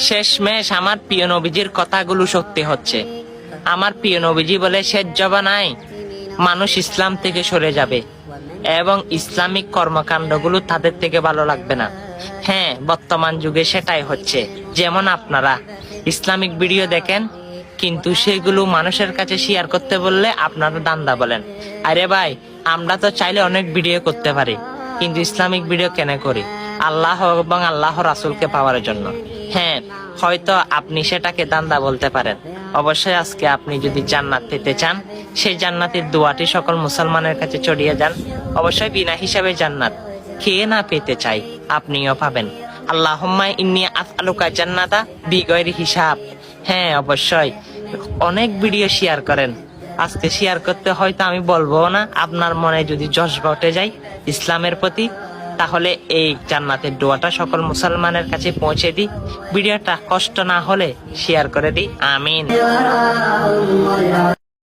শেষমেশ আমার প্রিয় নবীজির কথাগুলো সত্যি হচ্ছে। আমার প্রিয় নবীজি বলে, শেষ জমানায় মানুষ ইসলাম থেকে সরে যাবে এবং ইসলামিক কর্মকাণ্ডগুলো তাদের থেকে ভালো লাগবে না। হ্যাঁ, বর্তমান যুগে সেটাই হচ্ছে। যেমন আপনারা ইসলামিক ভিডিও দেখেন, কিন্তু সেগুলো মানুষের কাছে শেয়ার করতে বললে আপনারা দান্দা বলেন। আরে ভাই, আমরা তো চাইলে অনেক ভিডিও করতে পারি, কিন্তু ইসলামিক ভিডিও কেন করি? আল্লাহ এবং আল্লাহ রাসূলকে পাওয়ার জন্য। হ্যাঁ, হয়তো আপনি সেটাকে দান্দা বলতে পারেন। অবশ্যই আজকে আপনি যদি জান্নাত পেতে চান, সেই জান্নাতের দোয়াটি সকল মুসলমানের কাছে ছড়িয়ে যান। অবশ্যই বিনা হিসাবে জান্নাত কে না পেতে চাই, আপনিও পাবেন। আল্লাহুম্মা ইন্নী আসআলুকা জান্নাতা বিগয়রি হিসাব। হ্যাঁ, অবশ্যই অনেক ভিডিও শেয়ার করেন। আজকে শেয়ার করতে হয়তো আমি বলবো না, আপনার মনে যদি জজবা উঠে যায় ইসলামের প্রতি, তাহলে এই জান্নাতের দোয়াটা সকল মুসলমানের কাছে পৌঁছে দিই। ভিডিওটা কষ্ট না হলে শেয়ার করে দিই। আমিন।